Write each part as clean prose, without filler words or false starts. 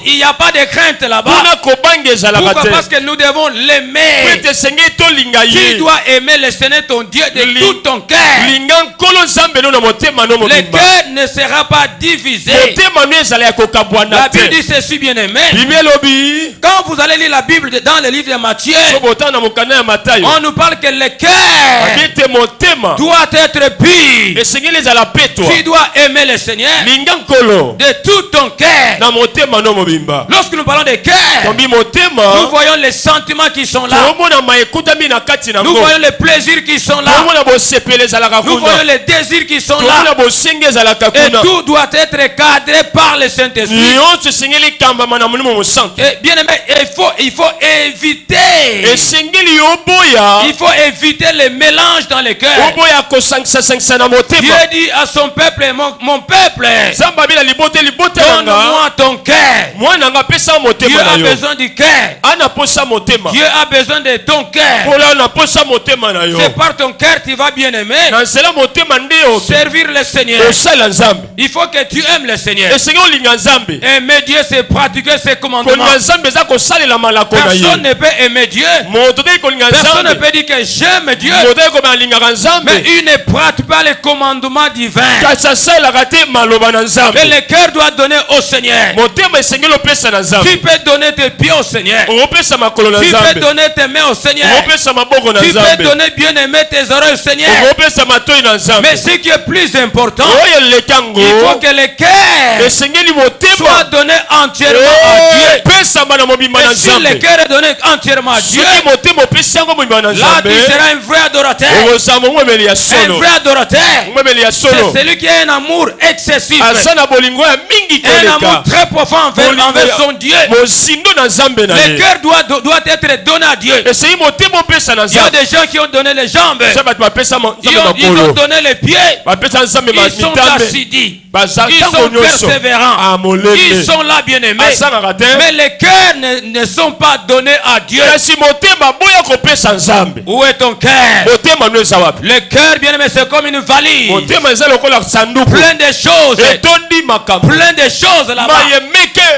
il n'y a pas de crainte là-bas. Pourquoi? Parce que nous devons l'aimer. Tu dois aimer le Seigneur ton Dieu de tout ton cœur. Le cœur ne sera pas divisé. La Bible dit ceci, bien aimé. Quand vous allez lire la Bible dans le livre de Matthieu, on nous parle que le cœur doit être pur. Tu dois aimer le Seigneur de tout ton cœur. Lorsque nous parlons de cœur, nous voyons les sentiments qui sont là. Nous voyons les plaisirs qui sont là. Nous voyons les désirs qui sont là. Et tout doit être cadré par le Saint-Esprit. Et bien aimé, il faut éviter. Il faut éviter les mélanges dans les cœurs. Dieu dit à son peuple, mon peuple, donne-moi ton cœur. Dieu a besoin du cœur. Dieu a besoin de ton cœur. C'est par ton cœur que tu vas bien aimer. Servir le Seigneur. Il faut que tu aimes le Seigneur. Aimer Dieu, c'est pratiquer ses commandements. Personne ne peut aimer Dieu. Personne ne peut dire que j'aime Dieu, mais il ne pratique pas les commandements divins. Et le cœur doit donner au Seigneur. Tu peux donner tes pieds au Seigneur. Tu peux donner tes mains au Seigneur. Tu peux donner bien aimer tes oreilles au Seigneur. Mais ce qui est plus important, il faut que le cœur soit donné entièrement à Dieu. Et si le cœur est donné entièrement à Dieu, là tu seras un vrai adorateur. Un vrai adorateur, c'est celui qui a un amour excessif, un amour très profond envers son Dieu. Le cœur doit être donné à Dieu. Il y a des gens qui ont donné les jambes, ils ont donné les pieds, ils sont assidus, ils sont persévérants, ils sont là bien aimés, mais les cœurs ne sont pas donnés à Dieu. Où est ton cœur? Le cœur bien aimé, c'est comme une valise, plein de choses, plein de choses là-bas.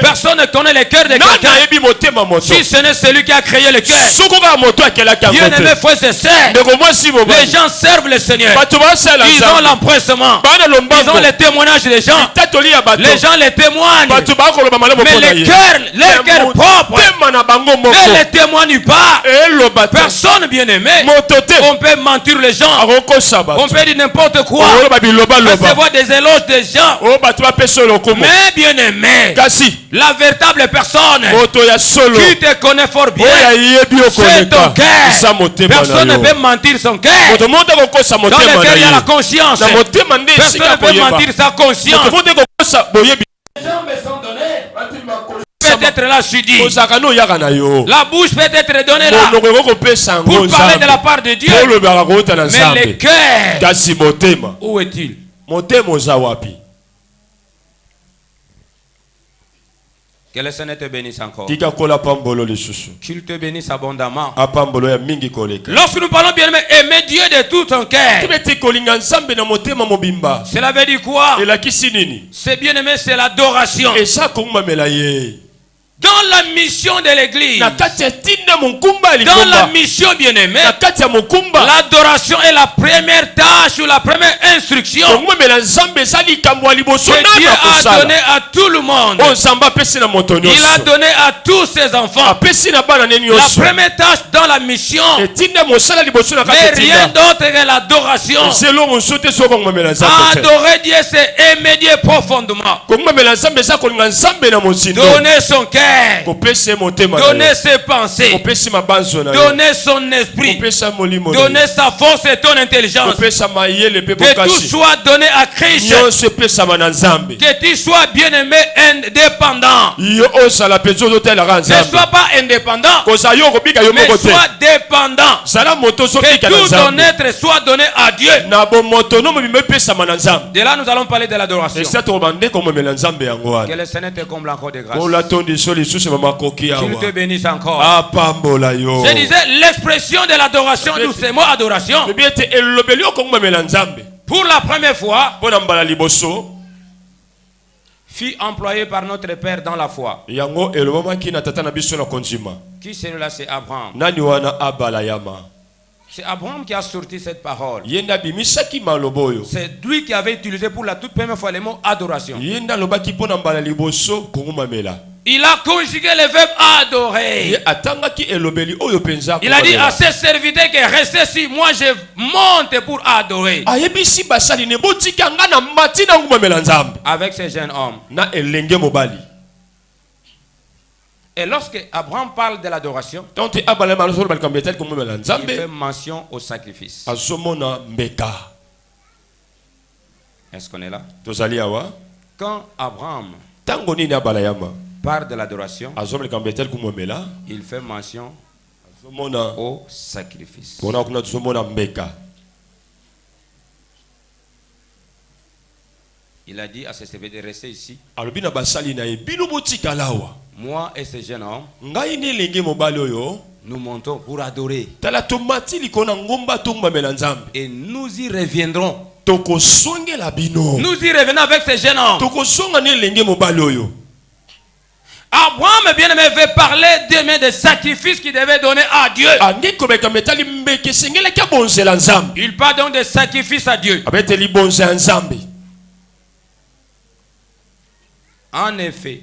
Personne ne connaît le cœur de quelqu'un si ce n'est celui qui a créé le cœur. Bien aimé frères et sœurs, les gens servent le Seigneur. Ils ont l'empressement, ils ont les témoignages des gens, les gens les témoignent, mais leur cœur propre ne les témoigne pas. Personne bien aimé. On peut mentir les gens, on peut dire n'importe quoi, recevoir des éloges des gens, mais bien aimé, la véritable personne qui te connaît fort bien, c'est ton cœur. Personne ne peut mentir son cœur. Dans le cœur il y a la conscience. Personne ne peut mentir sa conscience. Les jambes sont données, peut être là sudi. La bouche peut être donnée là pour parler de la part de Dieu. Mais le cœur, où est-il? Que le Seigneur te bénisse encore. Qu'il te bénisse abondamment. Lorsque nous parlons bien aimer Dieu de tout ton cœur, cela veut dire quoi? C'est bien aimé, c'est l'adoration. Dans la mission de l'église, dans la mission bien aimée, l'adoration est la première tâche ou la première instruction que Dieu a donné à tout le monde. Il a donné à tous ses enfants. La première tâche dans la mission n'est rien d'autre que l'adoration. Adorer Dieu, c'est aimer Dieu profondément. Donner son cœur, donner ses pensées, donner son esprit, donner sa force et ton intelligence. Que tout soit donné à Christ. Que tu sois bien aimé indépendant. Ne sois pas indépendant, mais sois dépendant. Que tout ton être soit donné à Dieu. De là nous allons parler de l'adoration. Que le Seigneur te comble encore de grâce. Qu'il te bénisse encore. Je disais, l'expression de l'adoration, nous c'est mot adoration. Pour la première fois, fut employé par notre père dans la foi. Qui celui-là? C'est Abraham. C'est Abraham qui a sorti cette parole. C'est lui qui avait utilisé pour la toute première fois le mot adoration. Il a conjugué le verbe adorer. Il a dit à ses serviteurs que restez ici, moi je monte pour adorer. Avec ces jeunes hommes. Et lorsque Abraham parle de l'adoration, il fait mention au sacrifice. Est-ce qu'on est là? Quand Abraham parle de l'adoration, il fait mention au sacrifice. Il a dit à ses serviteurs de rester ici. Moi et ces jeunes hommes, nous montons pour adorer. Et nous y reviendrons. Nous y revenons avec ces jeunes hommes. Abraham, bien aimé, veut parler demain des sacrifices qu'il devait donner à Dieu. Il parle donc des sacrifices à Dieu. En effet,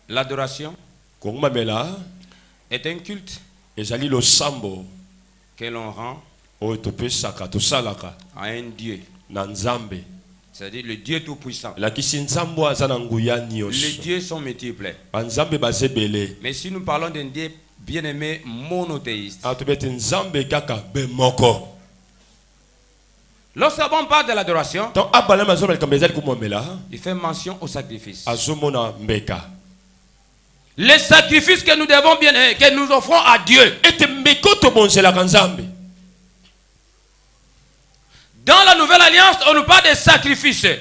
l'adoration est un culte que l'on rend à un Dieu. C'est-à-dire le Dieu tout-puissant. Les dieux sont multiples. Mais si nous parlons d'un Dieu bien-aimé monothéiste, lorsqu'on parle de l'adoration, il fait mention au sacrifice. Les sacrifices que nous devons bien, que nous offrons à Dieu. Dans la nouvelle alliance, on nous parle des sacrifices. Et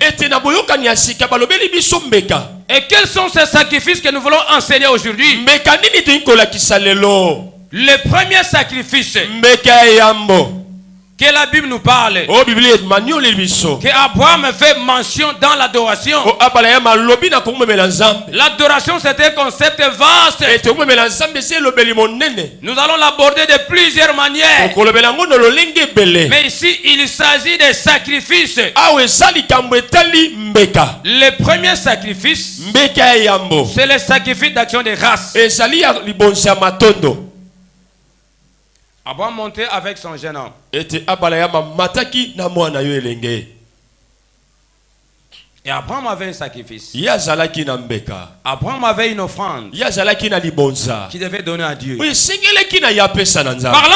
quels sont ces sacrifices que nous voulons enseigner aujourd'hui? Le premier sacrifice que la Bible nous parle, que Abraham fait mention dans l'adoration. L'adoration, c'est un concept vaste. Nous allons l'aborder de plusieurs manières. Mais ici, il s'agit des sacrifices. Le premier sacrifice, c'est le sacrifice d'action de grâce. Abraham montait avec son jeune homme. Et Abraham avait un sacrifice. Abraham avait une offrande qui devait donner à Dieu. Parlant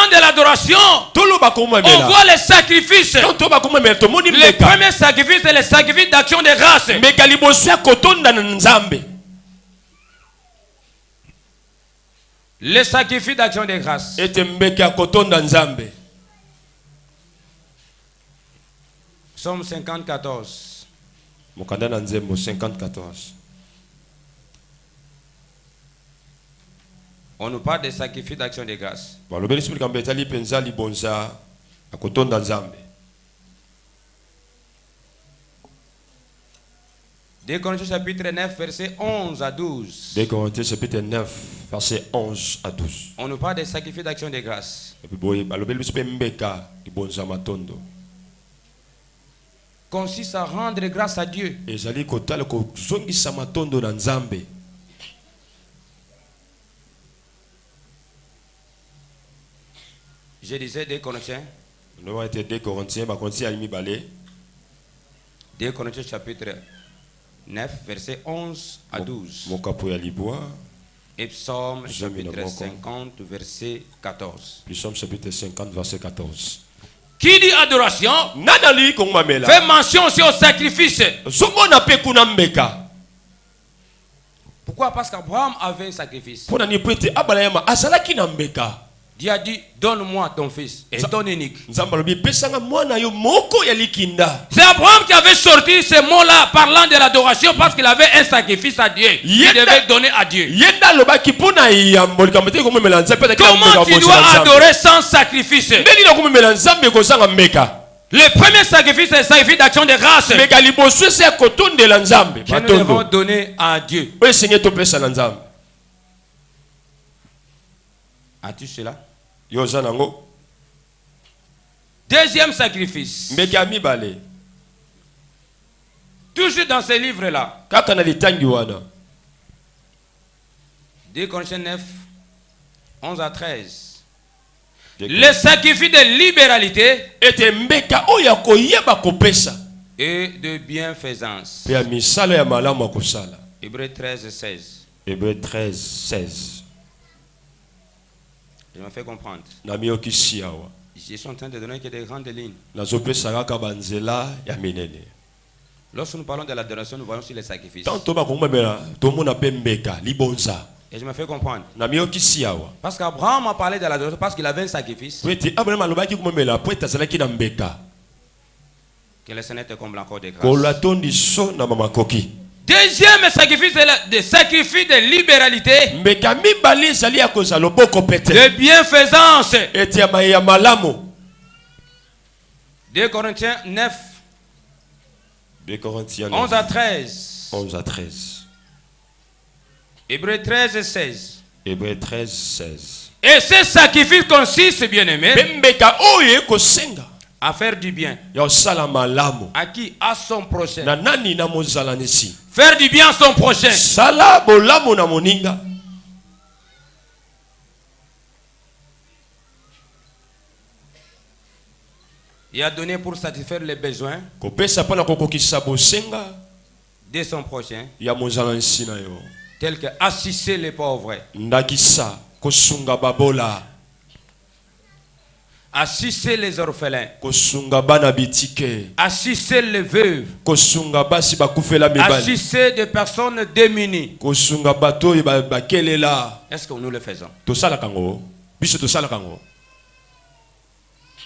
de l'adoration, on voit les sacrifices. Le premier sacrifice, c'est le sacrifice d'action de grâce. Le sacrifice d'action de grâce. Psaume 54. On nous parle des sacrifices d'action de grâce. 2 Corinthiens chapitre 9, verset 11 à 12. 2 Corinthiens chapitre 9, verset 11 à 12. On nous parle des sacrifices d'action de grâce. Consiste à rendre grâce à Dieu. Je disais 2 Corinthiens. 2 Corinthiens chapitre 9, verset 11 à 12. Et Psaume chapitre 50, verset 14. Psaume chapitre 50, verset 14. Qui dit adoration fait mention aussi au sacrifice. Pourquoi? Parce qu'Abraham avait un sacrifice. Dieu a dit, donne-moi ton fils et ton unique. C'est Abraham qui avait sorti ce mot-là parlant de l'adoration parce qu'il avait un sacrifice à Dieu. Il devait donner à Dieu. Comment tu dois adorer sans sacrifice? Le premier sacrifice, c'est le sacrifice d'action de grâce que nous devons donner à Dieu. As-tu cela? Deuxième sacrifice. Toujours dans ce livre-là. 2 Corinthiens 9, 11 à 13. Le sacrifice de libéralité et de bienfaisance. Hébreux 13, 16. Hébreux 13, 16. Je me fais comprendre. Je suis en train de donner que des grandes lignes. Lorsque nous parlons de l'adoration, nous voyons sur les sacrifices. Et je me fais comprendre. Parce qu'Abraham a parlé de l'adoration parce qu'il avait un sacrifice. Que le Seigneur te comble encore de grâce. Deuxième sacrifice, c'est le sacrifice de libéralité. De bienfaisance. 2 Corinthiens 9. 2 Corinthiens 11 à 13. 11 à 13. Hébreux 13 et 16. Hébreux 13, 16. Et ce sacrifice consiste, bien aimé, à faire du bien. À qui? À son prochain. Faire du bien à son prochain. Il a donné pour satisfaire les besoins de son prochain. Tel que assister les pauvres, assister les orphelins, assister les veuves, assister des personnes démunies. Est-ce que nous le faisons?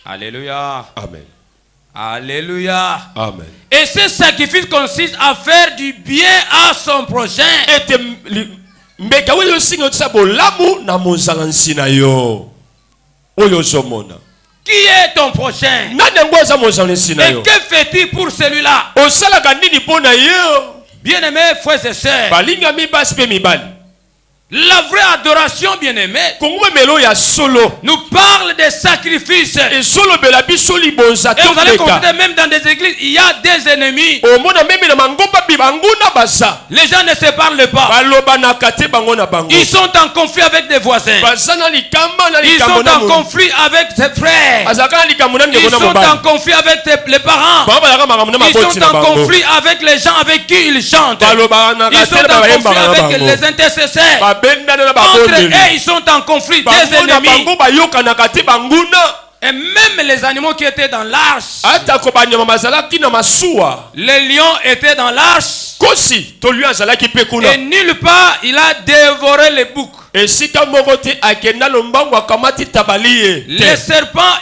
Alléluia. Amen. Alléluia. Amen. Et ce sacrifice consiste à faire du bien à son prochain. Qui est ton prochain? Et que fais-tu pour celui-là? Bien-aimés frères et sœurs, la vraie adoration, bien-aimé, nous parle des sacrifices. Et vous allez constater, même dans des églises, il y a des ennemis. Les gens ne se parlent pas. Ils sont en conflit avec des voisins. Ils sont en conflit avec ses frères. Ils sont en conflit avec les parents. Ils sont en conflit avec les gens avec qui ils chantent. Ils sont en conflit avec les intercesseurs. Entre eux, ils sont en conflit, des ennemis. Et même les animaux qui étaient dans l'arche, les lions étaient dans l'arche. Et nulle part il a dévoré les boucs. Les serpents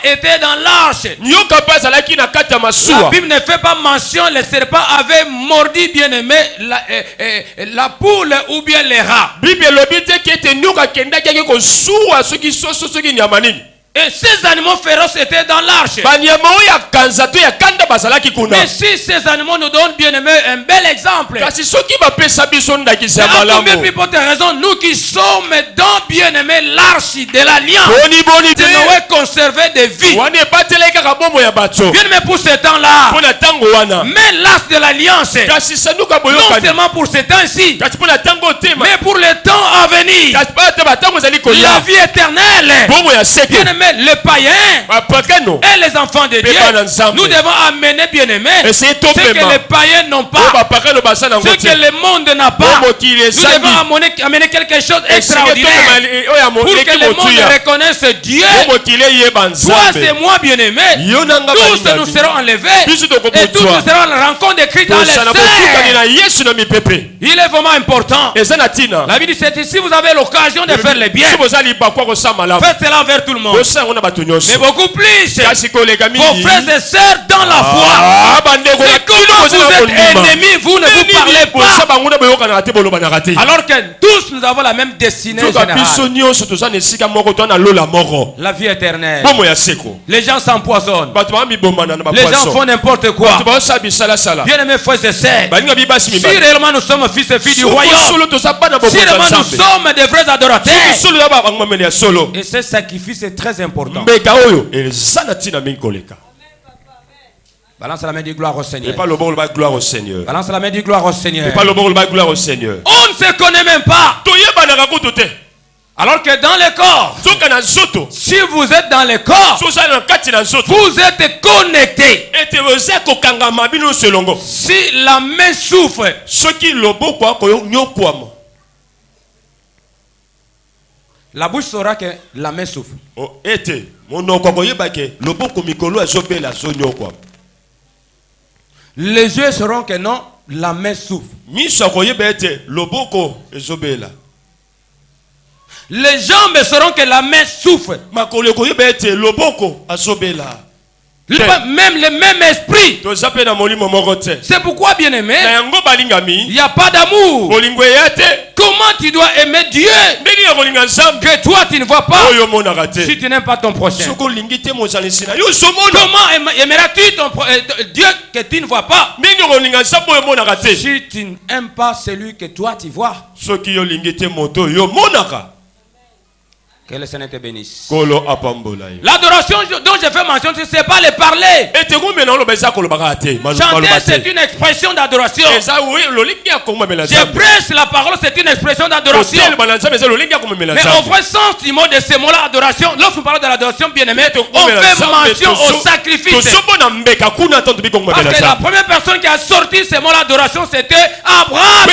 étaient dans l'arche. La Bible ne fait pas mention, les serpents avaient mordu, bien aimé, la poule ou bien les rats. Et ces animaux féroces étaient dans l'arche. Mais si ces animaux nous donnent, bien aimé, un bel exemple, mais à combien plus haute raison, nous qui sommes dans, bien aimé, l'arche de l'alliance, de Noé conserver des vies. Bien aimé, pour ce temps-là, mais l'arche de l'alliance, non seulement pour ce temps-ci, mais pour le temps à venir, la vie éternelle. Bien aimé, les païens et les enfants de Dieu, nous devons amener, bien aimé, ce que les païens n'ont pas, ce que le monde n'a pas. Nous devons amener quelque chose d'extraordinaire pour que le monde reconnaisse Dieu. Toi et moi, bien aimé, tous nous serons enlevés et tous nous serons à la rencontre de Christ dans les cieux. Il est vraiment important. La Bible dit, si vous avez l'occasion de faire le bien, faites cela envers tout le monde. Mais beaucoup plus, vos frères et sœurs dans la foi. Et comment vous êtes ennemis, vous ne vous parlez pas. Alors que tous nous avons la même destinée générale. La vie éternelle. Les gens s'empoisonnent. Les gens font n'importe quoi. Bien aimés frères et sœurs, si réellement nous sommes fils et filles du royaume, si réellement nous sommes des vrais adorateurs, et ce sacrifice est très important. Balance la main du gloire au Seigneur. Balance la main du gloire au Seigneur. On ne se connaît même pas. Alors que dans le corps, si vous êtes dans le corps, vous êtes connectés. Si la main souffre, la bouche saura que la main souffre. Les yeux sauront que non, la main souffre. Les jambes sauront que la main souffre. Même le même esprit. C'est pourquoi, bien aimé, il n'y a pas d'amour. Comment tu dois aimer Dieu que toi tu ne vois pas si tu n'aimes pas ton prochain? Comment aimeras-tu Dieu que tu ne vois pas si tu n'aimes pas celui que toi tu vois? Que le Seigneur te bénisse. L'adoration dont je fais mention, ce n'est pas le parler. Chanter, c'est une expression d'adoration. Je prêche la parole, c'est une expression d'adoration. Mais au vrai sens du mot de ce mot-là, adoration, lorsqu'on parle de l'adoration, bien aimé, on fait mention au sacrifice. Parce que la première personne qui a sorti ce mot-là, adoration, c'était Abraham.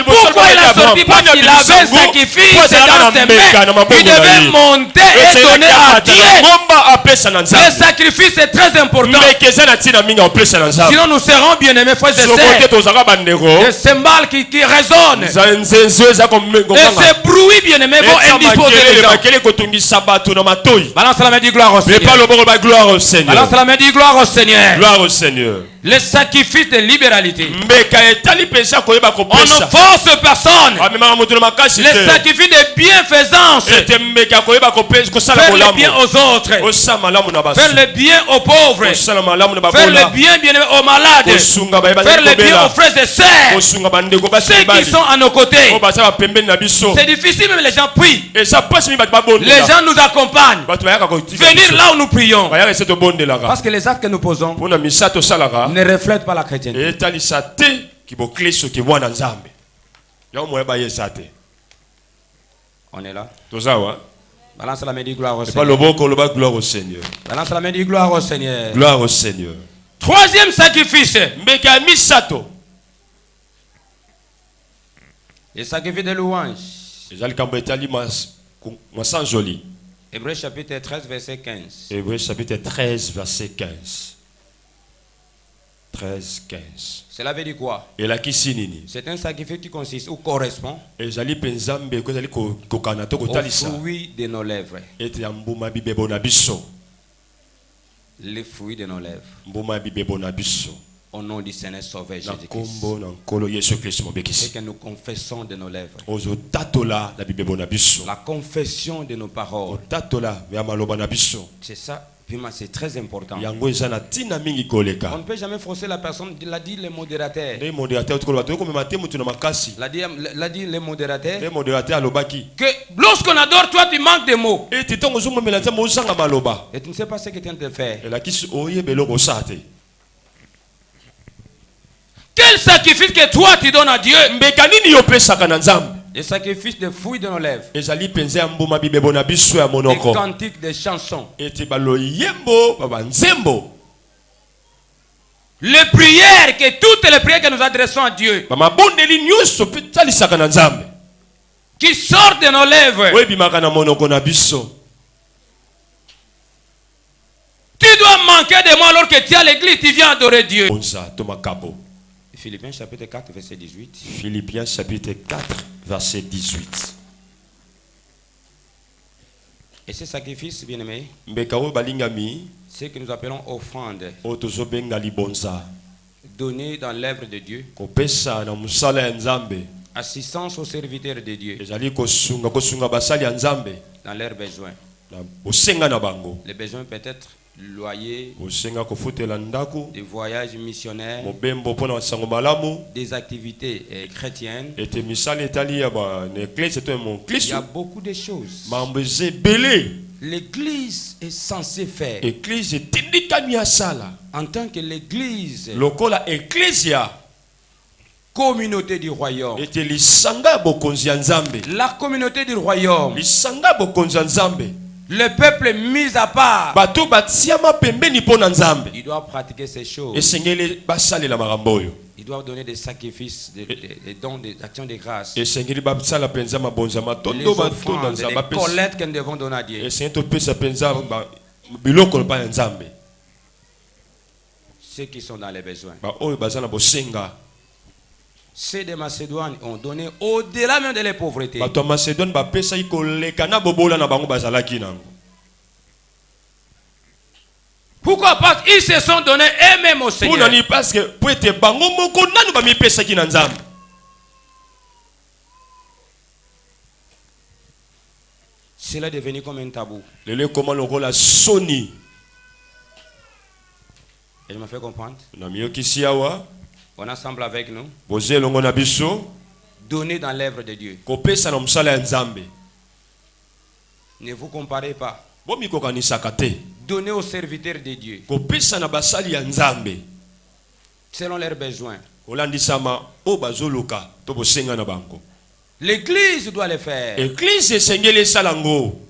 Pourquoi il a sorti? Parce qu'il avait un sacrifice dans ses mains. Il devait monter et donner à Dieu. Le sacrifice est très important. Sinon nous serons bien aimés frères et sœurs. Des cymbales qui résonnent. Et ces bruits bien aimés vont indisposer les gens. Balance la main du gloire au Seigneur. Balance la main du gloire au Seigneur. Gloire au Seigneur. Le sacrifice de libéralité. On ne force personne. Le sacrifice de bienfaisance. Faire le bien aux autres. Faire le bien aux pauvres. Faire le bien aux malades. Faire le bien aux frères et sœurs. Ceux qui sont à nos côtés. C'est difficile, mais les gens prient. Les gens nous accompagnent. Venir là où nous prions. Parce que les actes que nous posons ne reflètent pas la chrétienté. On est là. Balance la main du gloire au Seigneur. Balance la main du gloire au Seigneur. Gloire au Seigneur. Troisième sacrifice. Le sacrifice de louange. Hébreux chapitre 13 verset 15. Hébreux chapitre 13 verset 15. 13, 15. Cela veut dire quoi? C'est un sacrifice qui consiste ou correspond au fruit de nos lèvres. Les fruits de nos lèvres. Au nom du Seigneur Sauveur Jésus-Christ. Et que nous confessons de nos lèvres. La confession de nos paroles. C'est ça. C'est très important. On ne peut jamais forcer la personne. L'a dit les modérateurs. L'a dit les modérateurs. Que lorsqu'on adore, toi tu manques de mots. Et tu ne sais pas ce que tu es en train de faire. Quel sacrifice que toi tu donnes à Dieu? Le sacrifice de fruits de nos lèvres. Des cantiques, des chansons. Les prières, que toutes les prières que nous adressons à Dieu, qui sortent de nos lèvres. Tu dois manquer de moi alors que tu es à l'église, tu viens adorer Dieu. Philippiens chapitre 4 verset 18. Philippiens chapitre 4 verset 18. Et ces sacrifices, bien-aimés, balingami ce que nous appelons offrande, otozobenga libonza donner dans l'œuvre de Dieu, kopesa na musala ya Nzambe, assistance aux serviteurs de Dieu ezali kosunga basali ya Nzambe dans leurs besoins. na bosenga na bango, Les besoins peut-être loyer, bosenga kofutela ndako, des voyages missionnaires, mobembo pona sango malamu, des activités chrétiennes. ete misala etali ya ba église to mon Il y Kristo a beaucoup de choses. mambo ezebele. L'église est censée faire. Église etindikami asala En tant que l'église, lokola ecclesia communauté du royaume. ete lisanga ya bokonzi ya Nzambe, La communauté du royaume, lisanga ya bokonzi ya Nzambe, le peuple mis à part, bato batiama pembeni mpona Nzambe, il doit pratiquer ces choses. esengeli basalela makambo oyo, Il doit donner des sacrifices, des dons, des actions de grâce, esengeli basala penza mabonza les matondo bato na offrandes, Nzambe, les collectes que nous devons donner à Dieu. esengeli topesa penza biloko pa ya Nzambe, Ceux qui sont dans les besoins. ba oyo baza na bosenga. Ceux de Macédoine ont donné au-delà même de la pauvreté. Bato ya Macédoine bapesa ikoleka na bobola na bango bazalaki nango. Pourquoi? Parce qu'ils se sont donnés eux-mêmes au Seigneur. Pour nani parce que pour ete bango moko nanu bamipesaki na Nzambe. Cela est devenu comme un tabou. Lelo comment lokola soni. Et je me fais comprendre. Na miyokisi awa. On ensemble avec nous. Boze longo na biso. Donner dans l'œuvre de Dieu. Kopesa na msala ya Nzambe. Ne vous comparez pas. Bomi kokanisaka te. Donner aux serviteurs de Dieu. Kopesa na basali ya Nzambe. Selon leurs besoins. Kolandisama o bazoluka to bosenga na bango. L'église doit le faire. Église esengeli salango.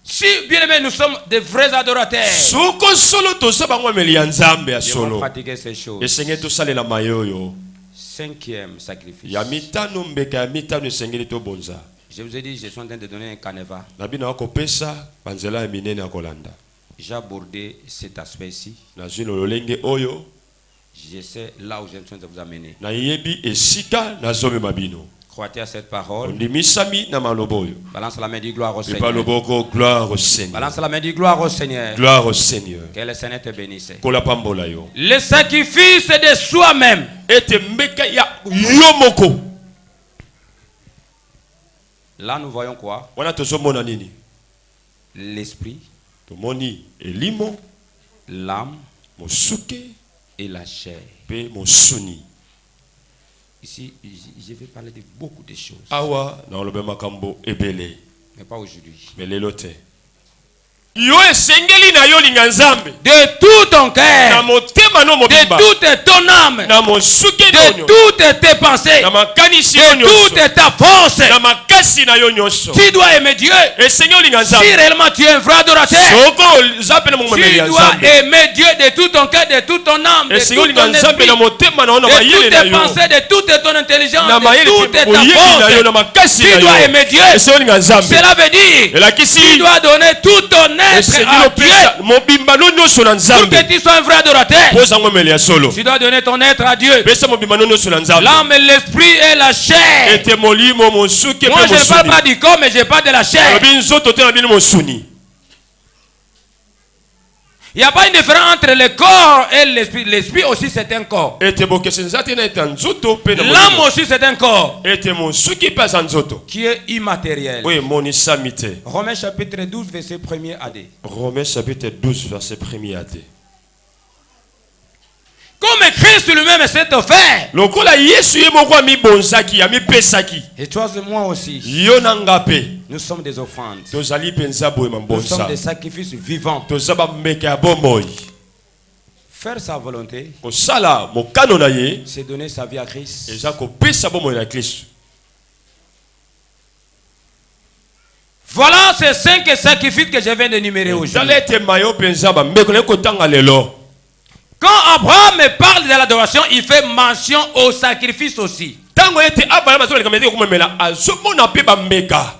Si bien aimé, nous sommes des vrais adorateurs. Soko solo to sabango meli ya Nzambe ya Devons solo. pratiquer ces choses. Esengeli to salela mayoyo. Cinquième sacrifice. Ya mitano mbeka ya mitano esengeli to bonza. Je vous ai dit, je suis en train de donner un canevas. Nabina kopesa banzela ya minene ya kolanda. J'ai abordé cet aspect-ci. Nazwi lolenge oyo. Je sais là où je suis en train de vous amener. Na yebi esika nazome mabino. Croyez à cette parole. Ondimisami na malobo oyo. Balance la main du gloire au Pas Seigneur. loboko gloire au Seigneur. Balance la main du gloire au Seigneur. Gloire au Seigneur. Que le Seigneur te bénisse. Kola pambola yo. Le sacrifice de soi-même. Ete mbeka ya yomoko. Là, nous voyons quoi? Wana tozomona nini? L'esprit, Tomoni elimo, l'âme mosuke, et la chair. pe mosuni. Ici, je vais parler de beaucoup de choses. Awa na olobe makambo ebele. Mais pas aujourd'hui. Mais lelote. Yo esengeli na yo linga Nzambe. De tout ton cœur. Na motema no mobimba. De toute ton âme. Na mosuke De no. toutes tes pensées. Na makanisi De yo nyonso. toute ta force. Na makasi na yo nyonso. Tu dois aimer Dieu. Esengeli linga Nzambe. Si réellement tu es un vrai adorateur, Soko zape na mo tu memeli ya dois Nzambe. aimer Dieu de tout ton cœur, de toute ton âme, de Esengeli tout ton linga Nzambe esprit, na motema na ona de mayele toutes na tes yo. pensées, de toute ton intelligence, Na de mayele toute ta oyebi na yo na force. makasi na Tu yo. dois aimer Dieu. Esengeli linga Nzambe. Cela veut dire Elakisi. tu dois donner tout ton être à Dieu mobimba no nyonso na pour Nzambe. que tu sois un vrai adorateur. Poza ngomele ya solo. Tu dois donner ton être à Dieu. Pesa mobimba no nyonso na Nzambe. L'âme, l'esprit et la chair. Ete molimo mosuke pe Moi je ne parle mosuni. pas du corps, mais je parle de la chair. Alobi nzoto te na bino mosuni. Il n'y a pas une différence entre le corps et l'esprit. L'esprit aussi c'est un corps. Ete bokese nzate na eta nzoto pe na L'âme molimo. aussi c'est un corps Ete mosuki pe aza nzoto. qui est immatériel. Oye monisami te. Romains chapitre 12 verset 1er à 2. Romains chapitre 12 verset 1er à 2. Comme Christ lui-même s'est offert. Lokola Yesu ye moko ami bonzaki, ami pesaki. Et toi et moi aussi. Yo nanga pe. Nous sommes des offrandes. Tozali penza boye Nous sommes mambonza. des sacrifices vivants. Tozaba mbeka ya bomoi. Faire sa volonté, Kosala mokano na ye. c'est donner sa vie à Christ. Eza kopesa bomoi na Kristo. Voilà ces 5 sacrifices que je viens d'énumérer aujourd'hui. Zalete mayo penza ba mbeko na kotanga lelo. Quand Abraham me parle de l'adoration, il fait mention au sacrifice aussi. Tango ete Abraham azo leka meteke kumemela azomona pe ba mbeka.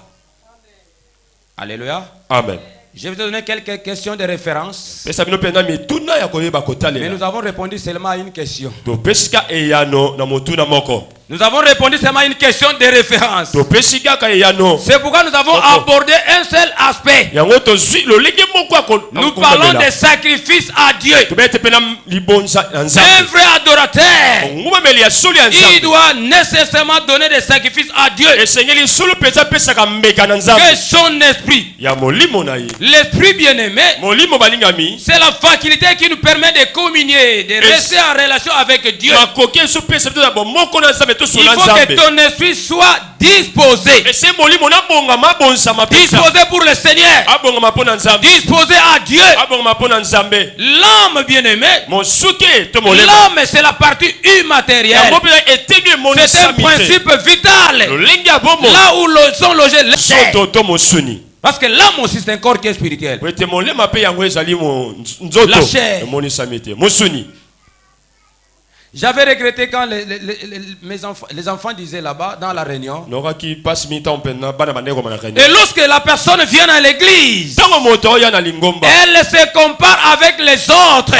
Alléluia. Amen. Je vais te donner quelques questions de référence. Pesa bino pena mituna ya koyeba Mais kotalela. nous avons répondu seulement à une question. To peska eyano na motuna moko. Nous avons répondu seulement à une question de référence. C'est pourquoi nous avons abordé un seul aspect. Nous parlons des sacrifices à Dieu. Un vrai adorateur, il doit nécessairement donner des sacrifices à Dieu. Que son esprit, l'esprit bien-aimé, c'est la faculté qui nous permet de communier, de rester en relation avec Dieu. Il faut que ton esprit soit disposé. Disposé pour le Seigneur. Disposé à Dieu. L'âme bien-aimée, l'âme c'est la partie immatérielle. C'est un principe vital. Là où sont logés les chairs. Parce que l'âme aussi c'est un corps qui est spirituel. La chair. J'avais regretté quand les enfants disaient là-bas dans la réunion. Et lorsque la personne vient à l'église, elle se compare avec les autres.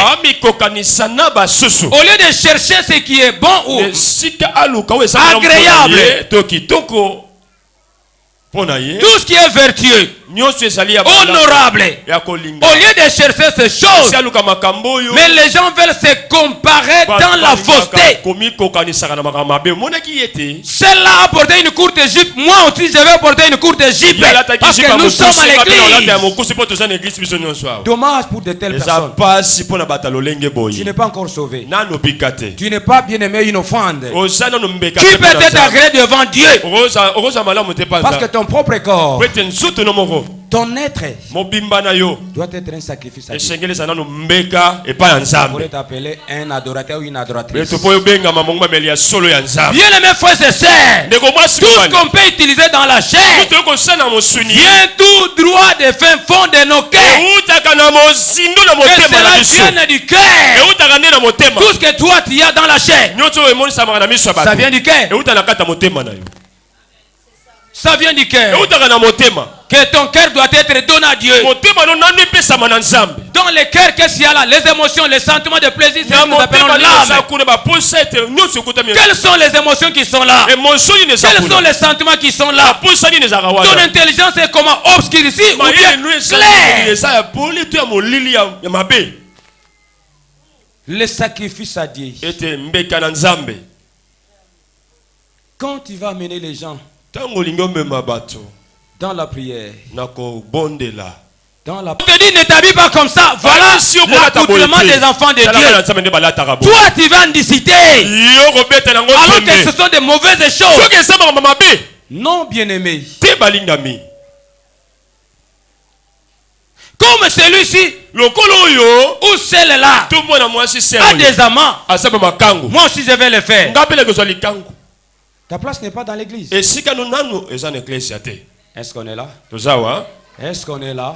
Au lieu de chercher ce qui est bon ou agréable, tout ce qui est vertueux, honorable, au lieu de chercher ces choses, mais les gens veulent se comparer dans la fausseté. Celle-là a porté une courte jupe, moi aussi je vais porter une courte jupe, parce que nous sommes à l'église. Dommage pour de telles personnes. Tu n'es pas encore sauvé. Tu n'es pas bien aimé, une offrande. Qui peut être agréé devant Dieu? Parce que ton propre corps, ton être doit être un sacrifice à Dieu. On pourrait t'appeler un adorateur ou une adoratrice. Bien aimé frères et sœurs, tout ce qu'on peut utiliser dans la chair vient tout droit des fins fonds de nos cœurs. Que cela vienne du cœur. Tout ce que toi tu as dans la chair, ça vient du cœur. Ça vient du cœur. Que ton cœur doit être donné à Dieu. Dans le cœur, qu'est-ce qu'il y a là? Les émotions, les sentiments de plaisir, c'est ce que nous appelons l'âme. Quelles sont les émotions qui sont là? Quels sont les sentiments qui sont là? Ton intelligence est comment? Obscure ici ou bien claire? Le sacrifice à Dieu. Quand tu vas amener les gens dans la prière, dans la... On te dit ne t'habille pas comme ça. Voilà l'accoutrement des enfants de Dieu. Toi tu vas en discuter alors que ce sont de mauvaises choses. Non bien aimé. Comme celui-ci ou celle-là a des amants, moi aussi je vais le faire. Ta place n'est pas dans l'église. Est-ce qu'on est là? Est-ce qu'on est là?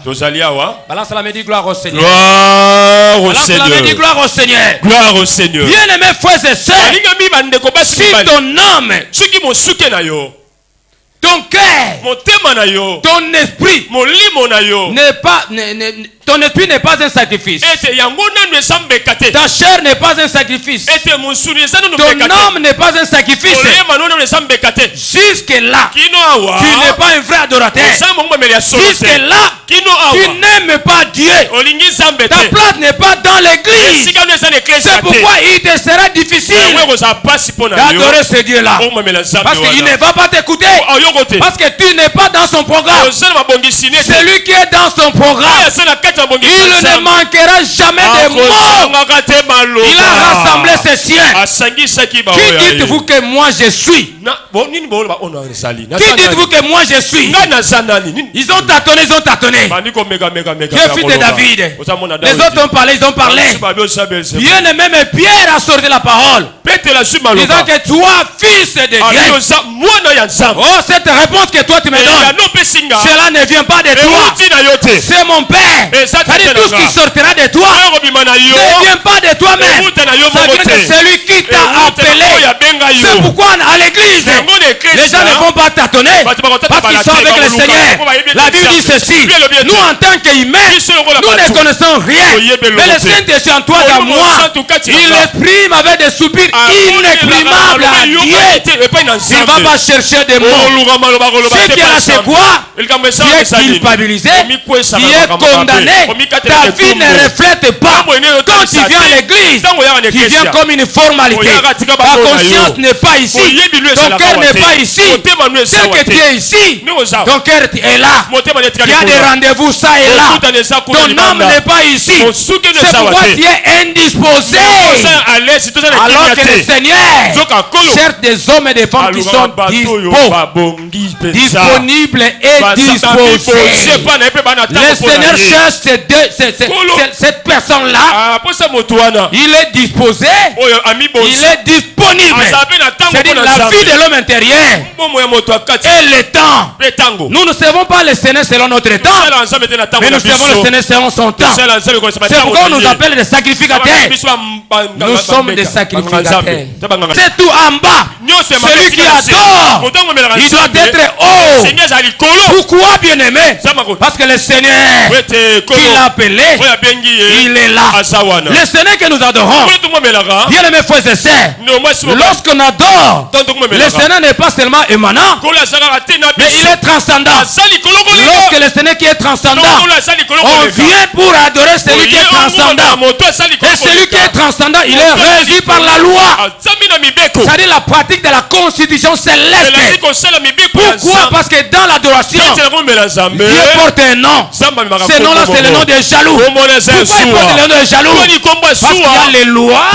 Balance la main, dit gloire au Seigneur. Balance la main, dit gloire au Seigneur. Gloire au Seigneur. Bien-aimés frères et sœurs, si ton âme, ton cœur, ton esprit n'est pas, ton esprit n'est pas un sacrifice. Ta chair n'est pas un sacrifice. Ton âme n'est pas un sacrifice. Jusque-là, tu n'es pas un vrai adorateur. Jusque-là, tu n'aimes pas Dieu. Ta place n'est pas dans l'église. C'est pourquoi il te sera difficile d'adorer ce Dieu-là. Parce qu'il ne va pas t'écouter. Parce que tu n'es pas dans son programme. Celui qui est dans son programme, il ne manquera jamais de mots. Il a rassemblé ses siens. Qui dites-vous que moi je suis? Qui dites-vous que moi je suis? Ils ont tâtonné, ils ont tâtonné. Dieu fils de David. Les autres ont parlé, ils ont parlé. Bien aimé, mais Pierre a sorti la parole, disant que toi, fils de Dieu. Oh, cette réponse que toi tu me donnes, cela ne vient pas de toi. C'est mon Père C'est-à-dire tout ce qui sortira de toi ne vient pas de toi-même. Ça veut dire que celui qui t'a appelé. C'est pourquoi à l'église, les gens ne vont pas tâtonner parce qu'ils sont avec le Seigneur. La Bible dit ceci. Nous en tant qu'humains, nous ne connaissons rien. Mais le Saint-Esprit en toi et en moi, il exprime avec des soupirs inexprimables à Dieu. Il ne va pas chercher des mots. Ce qui est là, c'est quoi? Tu es culpabilisé, tu es condamné. Ta vie ne reflète pas. Quand tu viens à l'église, tu viens comme une formalité. Ta conscience n'est pas ici. Ton cœur n'est pas ici. Tel que tu es ici, ton cœur est là. Il y a des rendez-vous ça et là. Ton âme n'est pas ici. C'est pourquoi tu es indisposé. Alors que le Seigneur cherche des hommes et des femmes qui sont disponibles et disposés. Le Seigneur cherche cette personne-là. Il est disposé. Il est disponible. C'est-à-dire la vie de l'homme intérieur et le temps. Nous ne savons pas le Seigneur selon notre temps, mais nous savons le Seigneur selon son temps. C'est pourquoi on nous appelle des sacrificateurs. Nous sommes des sacrificateurs. C'est tout en bas. Celui qui adore, il doit être haut. Pourquoi, bien-aimé? Parce que le Seigneur qui l'a appelé, il est là. Le Seigneur que nous adorons, bien-aimé frères et sœurs, lorsqu'on adore, le Seigneur n'est pas seulement émanant, mais il est transcendant. Lorsque le Seigneur qui est transcendant, on vient pour adorer celui qui est transcendant. Et celui qui est transcendant, il est régi par la loi. C'est-à-dire la pratique de la constitution céleste. Pourquoi? Parce que dans l'adoration, Dieu porte un nom. Ce nom-là, c'est le nom des jaloux. Pourquoi il porte le nom des jaloux? Parce qu'il y a les lois.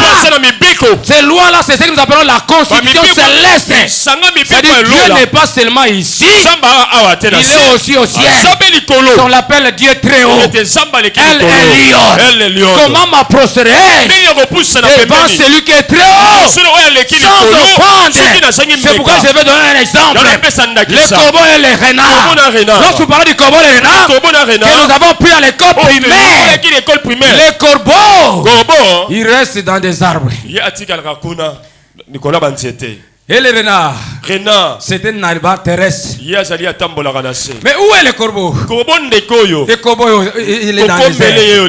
Ces lois-là, c'est ce que nous appelons la constitution céleste. C'est-à-dire Dieu n'est pas seulement ici, il est aussi au ciel. On l'appelle Dieu très haut. Elle est lion. Comment m'approcherai devant celui qui est très haut sans offrande? C'est pourquoi je vais donner un exemple. Les corbeaux et les renards. Lorsque vous parlez du corbeau et les renards que nous avons pris à l'école primaire, les corbeaux, ils restent dans des arbres. Et les renards, c'est un animal terrestre. Mais où est le corbeau? Le corbeau, il est dans les airs.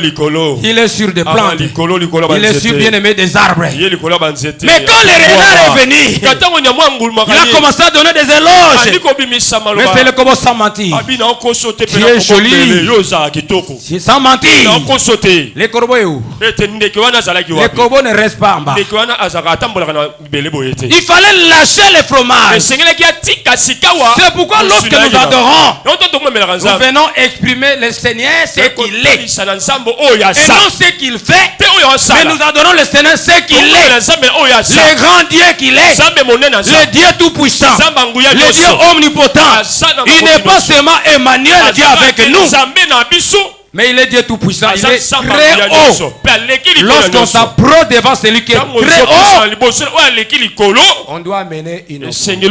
Il est sur des plantes. Il est sur, bien aimé, des arbres. Mais quand le renard est venu, il a commencé à donner des éloges. Mais c'est le corbeau sans mentir. Tu es joli. Sans mentir. Le corbeau est où? Le corbeau ne reste pas en bas. Il fallait lâcher le fromage. C'est pourquoi lorsque nous adorons, nous venons exprimer le Seigneur ce qu'il est et non ce qu'il fait. Mais nous adorons le Seigneur ce qu'il est, le grand Dieu qu'il est, le Dieu tout puissant, le Dieu omnipotent. Il n'est pas seulement Emmanuel, Dieu avec nous, mais il est Dieu tout puissant. Il est très haut. Lorsqu'on s'approche devant celui qui est très haut, on doit mener une offrande.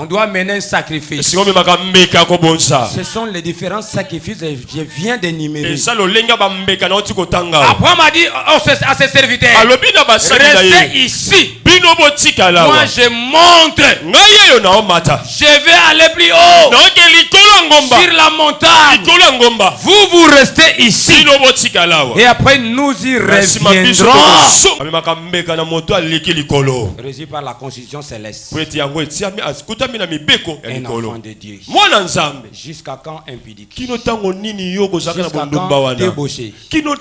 On doit mener un sacrifice. Ce sont les différents sacrifices que je viens d'énumérer. Abraham a dit à ses serviteurs, restez ici. Moi je monte. Je vais aller plus haut sur la montagne. Vous restez ici. Et après nous y reviendrons. Régi par la constitution céleste. Un enfant de Dieu. Jusqu'à quand impudique? Jusqu'à quand débauché? Jusqu'à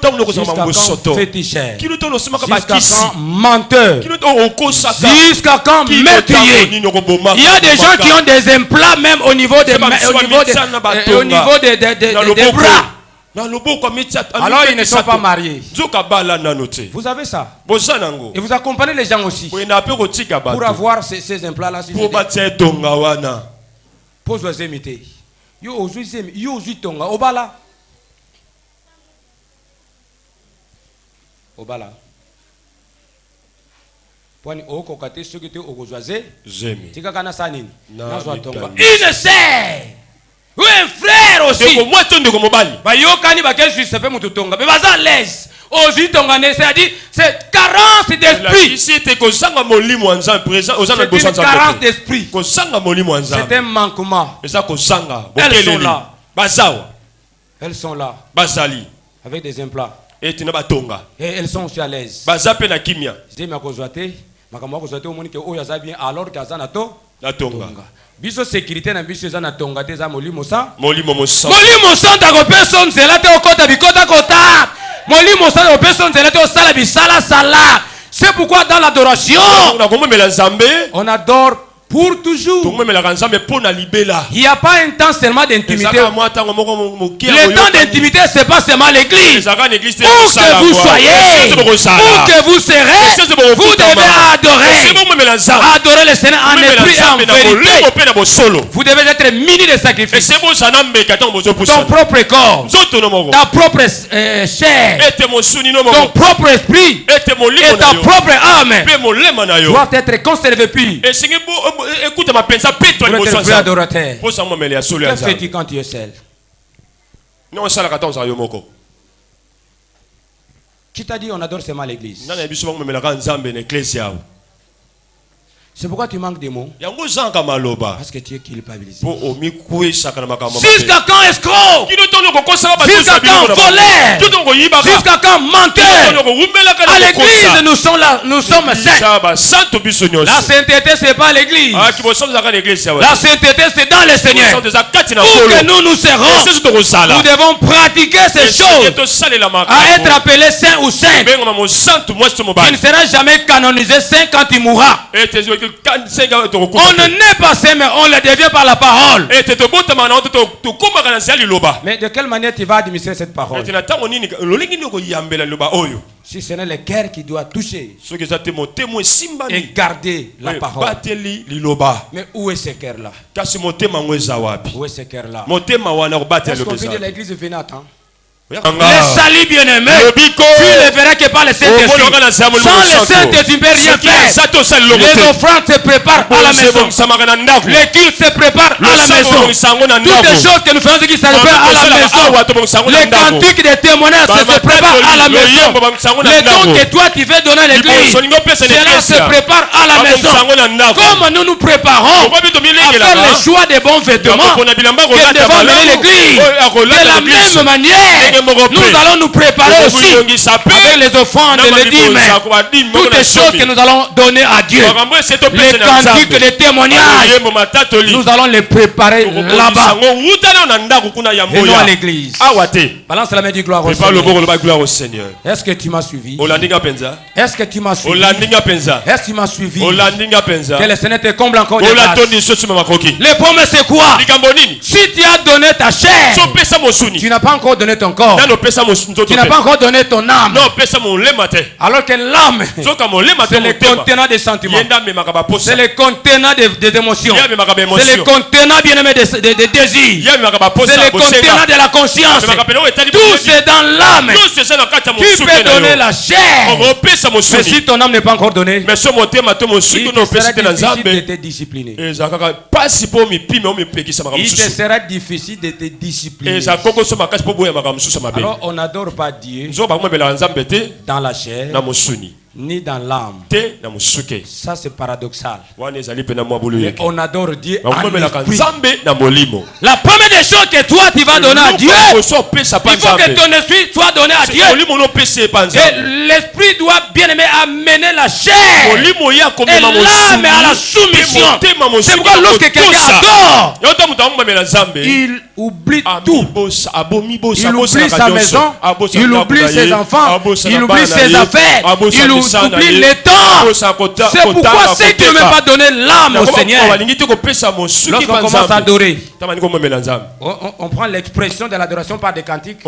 quand féticheur? Jusqu'à quand menteur? Jusqu'à quand meurtrier? Il y a des gens qui ont des implants même au niveau des bras. Alors ils ne sont pas mariés. Vous avez ça. Et vous accompagnez les gens aussi pour avoir ces implants-là. Pose-les imiter. Yo aujourd'hui tonga obala. Pwani oko kate sokete okozwaze tika kana sanini nazwa tonga une sœur ou un frère frères aussi. Bayokani baké Giuseppe Mututonga. Mais baza à l'aise. Ozi tongane, c'est-à-dire c'est carence d'esprit. C'est une carence d'esprit. C'est un manquement. Elles sont là. Elles sont là. Avec des implants. Et elles sont aussi à l'aise. Je dis ma conjointe, alors qu'Azanato. Biso sécurité na biso za na tonga te za molimo sa molimo sa ta ko personne c'est là te okota bikota kota molimo sa ko personne c'est là te osala bisala sala. C'est pourquoi dans l'adoration on adore pour toujours. Il n'y a pas un temps seulement d'intimité. Le temps d'intimité, c'est pas seulement l'église. Où que vous soyez, où que vous serez, vous devez adorer. Adorer le Seigneur en esprit et en vérité. Vous devez être muni de sacrifices. Ton propre corps, ta propre chair, ton propre esprit et ta propre âme doivent être conservés purs. Écoute ma pensa pète pour être vrai adorateur. Que fais-tu quand tu es seul? Qui t'a dit on adore seulement l'église? C'est pourquoi tu manques des mots. Parce que tu es culpabilisé. Jusqu'à quand escroc? Jusqu'à quand voleur? Jusqu'à quand menteur? À l'église nous sommes là, nous sommes saints. La sainteté c'est pas l'église. La sainteté c'est dans le Seigneur. Où que nous serons, nous devons pratiquer ces choses à être appelé saint ou saint. Tu ne seras jamais canonisé saint quand tu mourras. On ne naît pas saint, mais on le devient par la parole. Mais de quelle manière tu vas administrer cette parole? Si ce n'est le cœur qui doit toucher et garder la parole. Mais où est ce cœur-là? Où est ce cœur-là? Est-ce qu'on dit de l'église vénate? Les salis bien-aimés, tu ne verras que par le Saint-Esprit. Sans le Saint-Esprit, tu ne peux rien faire. Les offrandes se préparent à la maison. Les cultes se préparent à la maison. Toutes les choses que nous faisons qui se préparent à la maison. Les cantiques des témoignages se préparent à la maison. Les dons que toi tu veux donner à l'église, cela se prépare à la maison. Comme nous nous préparons à faire le choix des bons vêtements que nous devons mener l'église, de la même manière, nous allons nous préparer aussi avec les offrandes, les dîmes, toutes les choses que nous allons donner à Dieu. Les cantiques, les témoignages, nous allons les préparer là-bas et non à l'église. Balance la main du gloire au Seigneur. Est-ce que tu m'as suivi? Est-ce que tu m'as suivi? Est-ce que tu m'as suivi? Que le Seigneur te comble encore de grâce. Les promesses c'est quoi? Si tu as donné ta chair, tu n'as pas encore donné ton corps. Tu n'as pas encore donné ton âme. Alors que l'âme, c'est le contenant des sentiments. C'est le contenant des émotions. C'est le contenant bien-aimé des désirs. C'est le contenant de la conscience. Tout c'est dans l'âme. Tu peux donner la chair. Mais si ton âme n'est pas encore donnée, il sera difficile de te discipliner. Il te sera difficile de te discipliner. Alors on n'adore pas Dieu dans la chair ni dans l'âme. Ça c'est paradoxal. Mais on adore Dieu en esprit. La première des choses que toi tu vas donner à Dieu, il faut que ton esprit soit donné à Dieu. Et l'esprit doit bien aimer amener la chair et l'âme à la soumission. C'est pourquoi lorsque quelqu'un adore, il oublie tout. Il oublie sa maison, il oublie ses enfants, il oublie ses affaires, il oublie les temps. C'est pourquoi ceux qui ne veulent pas donner l'âme au Seigneur, lorsqu'on commence à adorer, on prend l'expression de l'adoration par des cantiques.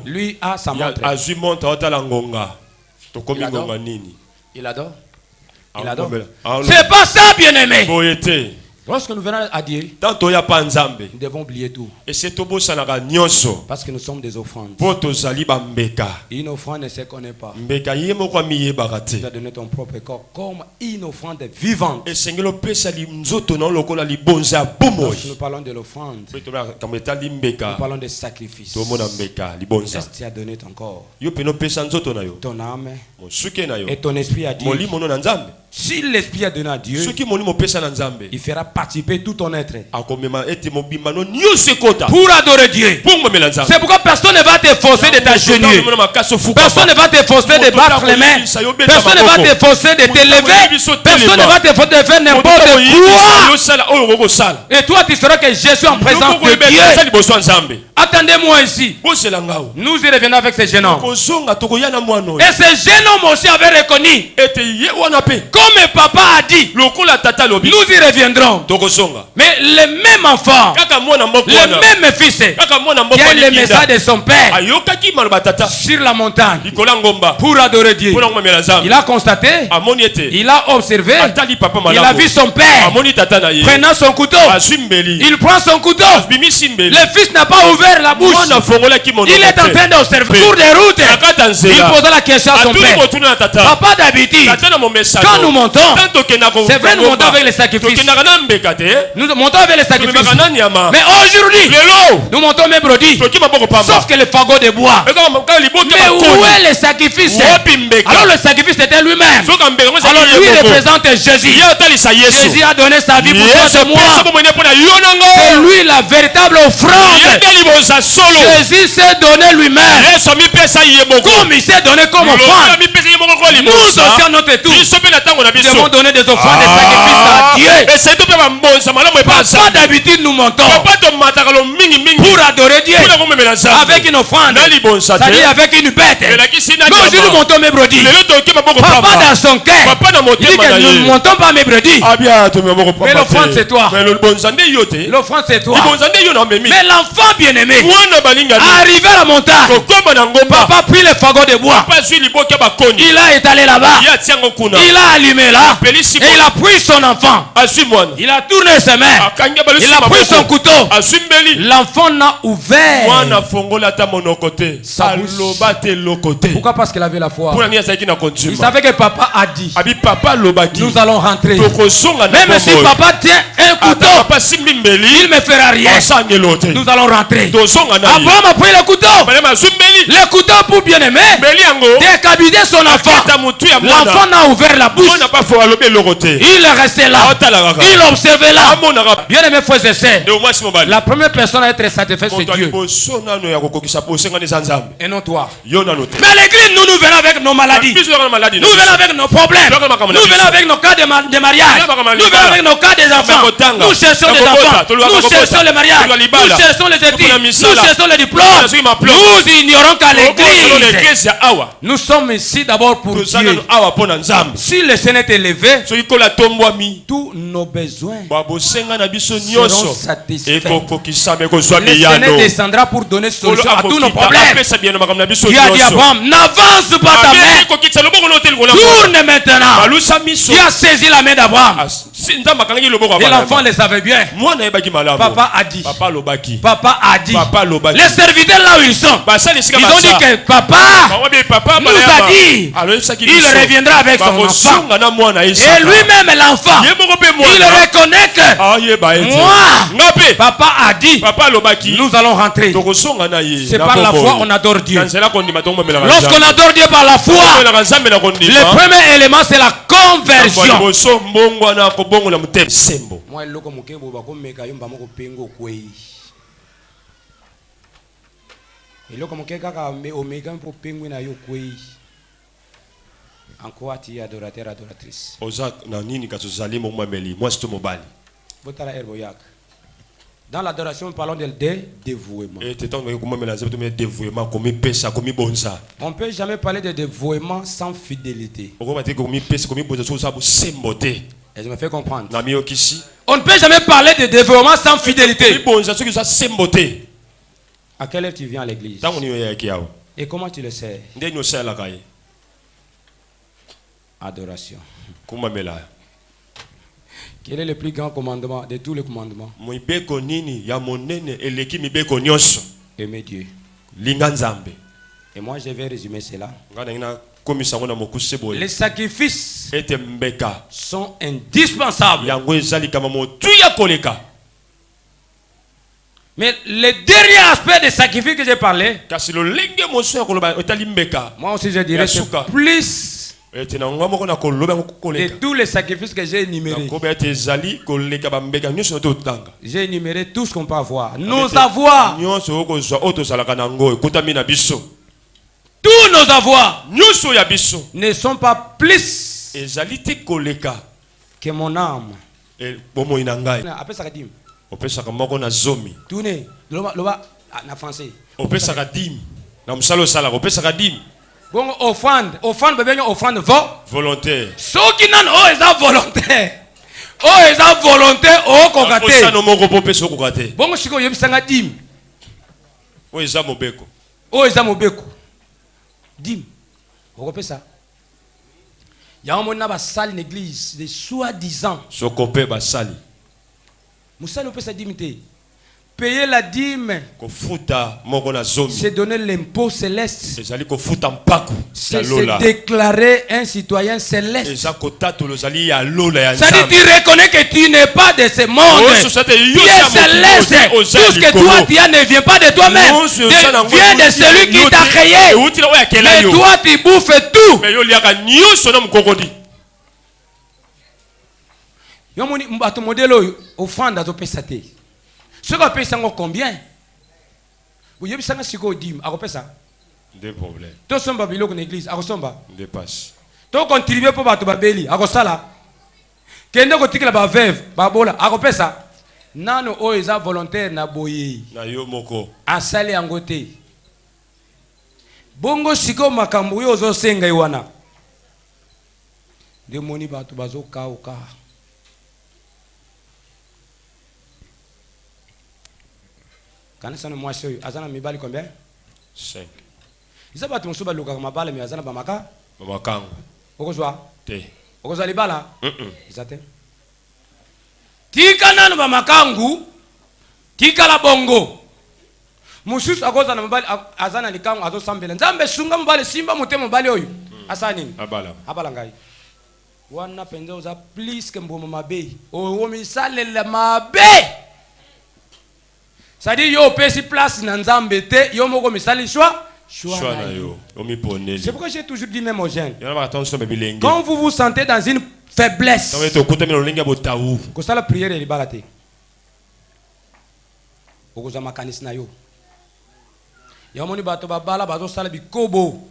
Lui a sa montre. Il adore. Il adore. C'est pas ça, bien-aimé. Lorsque nous venons à Dieu, nous devons oublier tout. Parce que nous sommes des offrandes. Une offrande ne se connaît pas. Tu as donné ton propre corps comme une offrande vivante. Lorsque nous parlons de l'offrande, nous parlons de sacrifice. Est-ce que tu as donné ton corps, ton âme et ton esprit à Dieu? Si l'esprit a donné à Dieu, il fera participer tout ton être pour adorer Dieu. C'est pourquoi personne ne va te forcer de t'agenouiller. Personne ne va te forcer de battre les mains. Personne ne va te forcer de te lever. Personne ne va te forcer de faire n'importe quoi. Et toi tu sauras que je suis en présence de Dieu. Attendez-moi ici. Nous y revenons avec ces jeunes hommes. Et ces jeunes hommes aussi avaient reconnu. Comme papa a dit, nous y reviendrons. Mais le même enfant, le même fils, qui a le message de son père sur la montagne pour adorer Dieu. Il a constaté, il a observé, il a vu son père prenant son couteau. Il prend son couteau. Le fils n'a pas ouvert la bouche. Il est en train d'observer pour des routes. Il posa la question à son père. Papa d'habitude, quand nous montons, c'est vrai, nous montons avec les sacrifices. Nous montons avec les sacrifices. Mais aujourd'hui, nous montons mes brodis. Sauf que le fagot de bois. Mais où est le sacrifice? Alors le sacrifice était lui-même. Alors lui représente Jésus. Jésus a donné sa vie pour toi et moi. C'est lui la véritable offrande. Jésus s'est donné lui-même. Comme il s'est donné comme offrande, nous aussi à notre tour devons donner des offrandes, des sacrifices à Dieu. Pas d'habitude nous montons pour adorer Dieu avec une offrande, c'est-à-dire avec une bête. Mais aujourd'hui nous montons mes brebis. Papa dans son cœur, il dit que nous ne montons pas mes brebis. Mais l'offrande c'est toi. L'offrande c'est toi. Mais l'enfant bien-aimé arrivé à la montagne, papa prit le fagot de bois. Il a étalé là-bas. Il a allumé là. Et il a pris son enfant. Il a tourné ses mains. Il a pris son couteau. L'enfant n'a ouvert sa bouche. Pourquoi? Parce qu'il avait la foi. Il savait que papa a dit, nous allons rentrer. Même si papa tient un couteau, il ne me fera rien. Nous allons rentrer. Abraham a pris le couteau. Le couteau pour bien-aimer décapiter son enfant. L'enfant n'a ouvert la bouche. Il est resté là. Il observait là. Bien-aimés frères et sœurs, la première personne à être satisfaite c'est Dieu et non toi. Mais l'église, nous venons avec nos maladies. Nous venons avec nos problèmes. Nous venons avec nos cas de mariage. Nous venons avec nos cas des enfants. Nous cherchons des enfants. Nous cherchons le mariage. Nous cherchons les études. Nous cherchons le diplôme. Nous ignorons qu'à l'église, nous sommes ici d'abord pour Dieu. Si le Seigneur est élevé, tous nos besoins seront satisfaits. Le Seigneur descendra pour donner solution à tous nos problèmes. Dieu a dit à Abraham, n'avance pas ta main. Tourne maintenant. Dieu a saisi la main d'Abraham. Et l'enfant le savait bien. Papa a dit. Papa a dit. Les serviteurs là où ils sont, ils ont dit que papa nous a dit il reviendra avec son enfant. Et lui-même l'enfant, il reconnaît que moi, papa a dit nous allons rentrer. C'est par la foi on adore Dieu. Lorsqu'on adore Dieu par la foi, le premier élément c'est la conversion. Moi adorateur adoratrice. Dans l'adoration, nous parlons de dévouement. On ne peut jamais parler de dévouement sans fidélité. Et je me fais comprendre. On ne peut jamais parler de dévouement sans fidélité. À quelle heure tu viens à l'église? Et comment tu le sais? Adoration. Quel est le plus grand commandement de tous les commandements? Aimer Dieu. Et moi je vais résumer cela. Les sacrifices sont indispensables. Mais le dernier aspect des sacrifices que j'ai parlé, moi aussi je dirais c'est plus de tous les sacrifices que j'ai énumérés. J'ai énuméré tout ce qu'on peut avoir. Nos avoirs. Tous nos avoirs ne sont pas plus que mon âme. Après ça, opesaka moko na zomi tourner loba na français opesaka dim na musalo sala opesaka dim bon offrande bébé offrande volontaire soki nan o eza volontaire o kokate ça no moko popesa kokate bon siko yebisanga dim o eza mobeko dim okopesa yango na ba salle l'église de soi-disant sokope ba sali musalo pesa dimité. Payer la dîme, c'est donner l'impôt céleste. C'est se déclarer un citoyen céleste. Ça dit tu reconnais que tu n'es pas de ce monde. Tu es céleste. Tout ce que toi tu as ne vient pas de toi-même. Vient de celui qui t'a créé. Mais toi tu bouffes tout. Yomoni mbato modelo offrande azo pesa te. Ce qu'on paye ça combien? Vous avez ça siko dim, à pesa. Des problèmes. Tout somba biloko na église, à somba. Dépasse. Tout contribuer pour bato babeli, à sala. Kende ko tikela ba veuve, ba bola, à pesa. Nano o eza volontaire na boye. Na yo moko. Asali angote. Bongo siko makambo yo zo senga iwana. De moni bato bazo kauka. Quand ça ne moi c'est azana mibali combien? 5. Ils ont pas tout souba luka mabala mais azana bamaka. Bamakango. Okozwa? Te. Okozwa libala? Izate. Tika nanu bamakangu. Tika la bongo. Mususu akoza na mabali azana likangu azo sambela. Nzambe sunga mabali simba mutemo mabali oyo. Asani. Abala. Abala ngai. Wana pende oza please ke mbomo mabe. O misale la mabe. Ça dit yo pesi place na nzambe te yo moko misali choix na yo. C'est pourquoi j'ai toujours dit même aux jeunes. Quand vous vous sentez dans une faiblesse, que ça la prière est libalate. Okoza makanisi na yo. Ya moni bato babala bazo sala bikobo.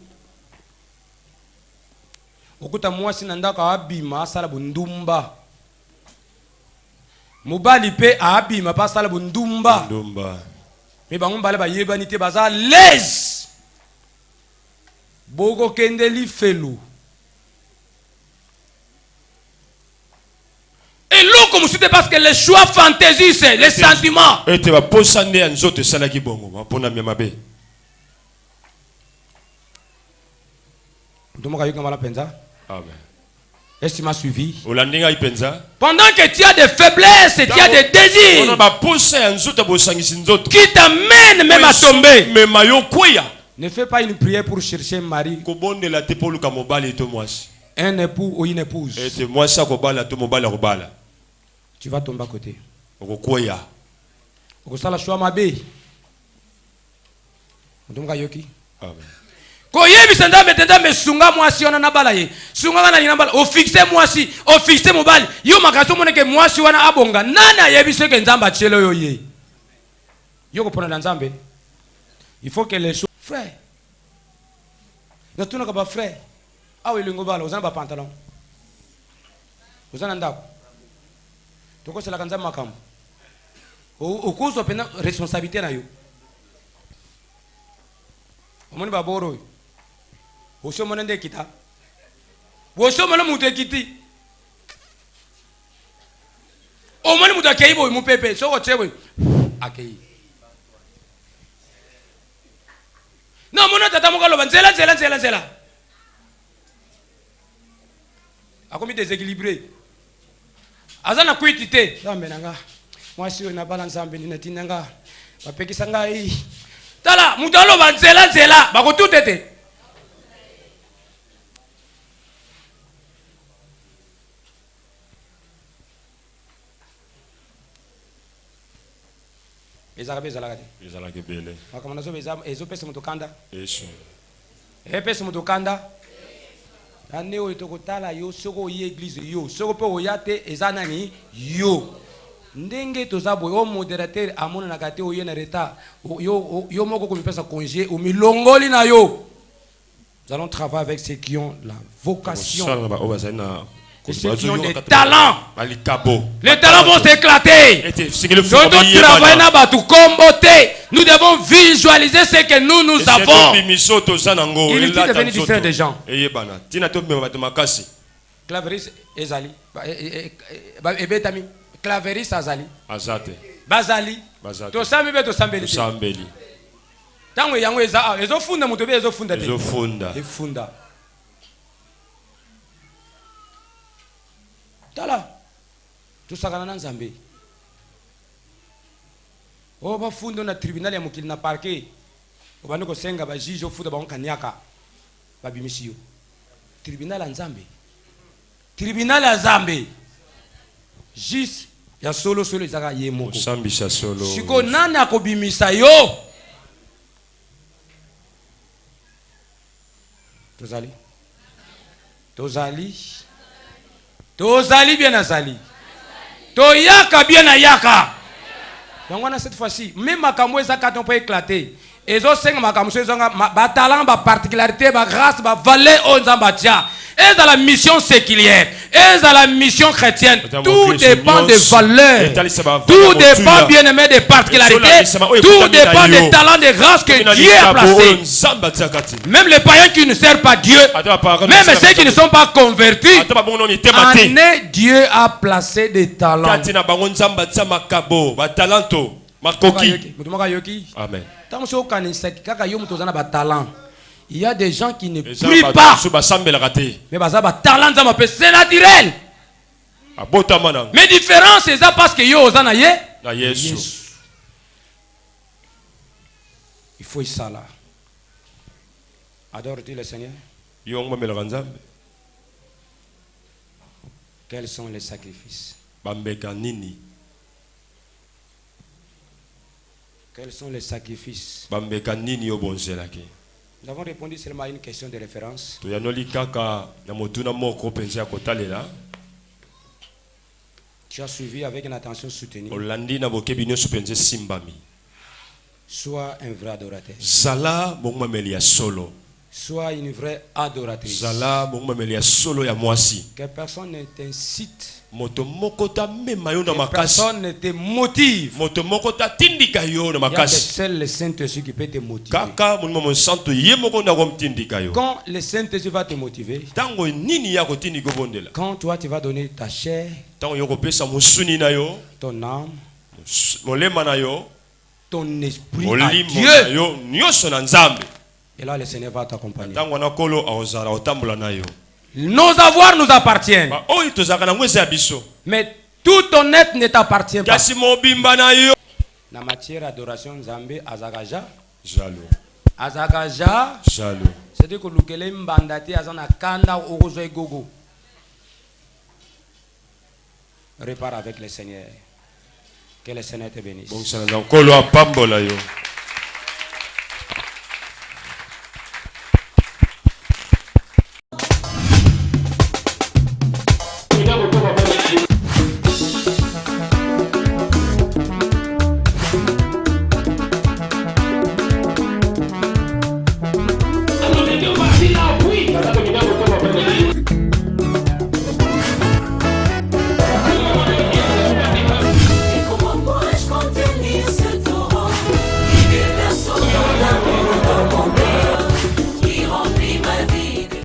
Okuta mwasi na ndaka abima sala bundumba. Mobali pe abima pa sala bundumba. Mais bango bale ba yebani te baza les. Bogo kendeli felu. Et l'eau comme c'était parce que les choix fantaisistes, les sentiments. Et tu vas posande en zote salaki bongo, pona miamabe. Domo kayo kamala penza. Amen. Est-ce que tu m'as suivi? Pendant que tu as des faiblesses, tu as des désirs qui t'amènent même à tomber. Ne fais pas une prière pour chercher un mari, un époux ou une épouse. Tu vas tomber à côté. Amen. Koyebisa nzambe nzambe sunga mwasi wana na bala ye sunga kana lina bala o fixe mwasi o fixe mobali yo makaso moneke mwasi wana abonga nana yebise ke nzamba chelo yo ye yo ko pona nzambe il faut que les choses frère na tuna ka ba frère awe lingo bala ozana ba pantalon ozana ndako toko sela kanza makambo o kozo pena responsabilité na yo omoni ba boro Oso monende kita. Oso mona mutu ekiti. O mona mutu akei boy mu pepe so ko chewe. Akei. Na mona tata mo kaloba nzela. Akomi déséquilibré. azana kuitite Zambe nanga. Moi si on a balance zambe ni tinanga. Bapekisa ngai. tala mutu aloba nzela bakotutete Ezaka bezala kati. ezala kebele Makamana zo beza ezopesa mutokanda. yesu Epesa mutokanda. Ane oyo tokotala yo soko ye église yo soko pe oyate ezana ni yo. Ndenge tozaboy o modérateur amona na kati oyo na retard yo moko komipesa congé o milongoli na yo. Nous allons travailler avec ceux qui ont la vocation. Ceux qui ont des talents. Les talents vont s'éclater. Nous devons visualiser ce que nous avons. Inutile de venir distraire des gens. Claveris ezali. Ebetami. Claveris azali. Bazali. Tosami be tosambeli. Tango yango ezofunda muto be ezofunda te. Efunda. Tala. Tusakana na Nzambe. O ba funda na tribunal ya mokili na parquet. Obani ko senga ba juge ofunda ba onkanyaka. Ba bimisio. Tribunal ya Nzambe. Tribunal ya Nzambe. Jis ya solo izaka ye moko. Osambisa solo. Siko nani akobimisa yo? Tozali bien azali. Toyaka bien ayaka. Donc on a cette fois-ci, même makambo ezaka ton peut éclater. Ezo senga makambo ezanga ba talent ba particularité ba grâce ba valeur onzamba tia. Et dans la mission séculière, et dans la mission chrétienne, tout dépend des valeurs, tout dépend bien aimé des particularités, tout dépend des talents, des grâces que Dieu a placés. Même les païens qui ne servent pas Dieu, même ceux qui ne sont pas convertis, en Dieu a placé des talents. Amen. Il y a des gens qui ne prient pas. Mais talent c'est naturel. Mais différence c'est ça parce que yo ozana ye. Il faut ça là. Adore-tu le Seigneur? Quels sont les sacrifices? Quels sont les sacrifices? Nous avons répondu seulement à une question de référence. Tu as suivi avec une attention soutenue. Sois un vrai adorateur. Sois une vraie adoratrice. Que personne ne t'incite. Que personne ne te motive. Il y a que seul le Saint-Esprit qui peut te motiver. Quand le Saint-Esprit va te motiver, quand toi tu vas donner ta chair, ton âme, ton esprit à Dieu, et là le Seigneur va t'accompagner. Nos avoirs nous appartiennent. Mais tout ton être ne t'appartient pas. Na matière d'adoration Nzambe azagaja. Azagaja. C'est-à-dire que lukele mbandati azana kanda ogozo gogo. Répare avec le Seigneur. Que le Seigneur te bénisse.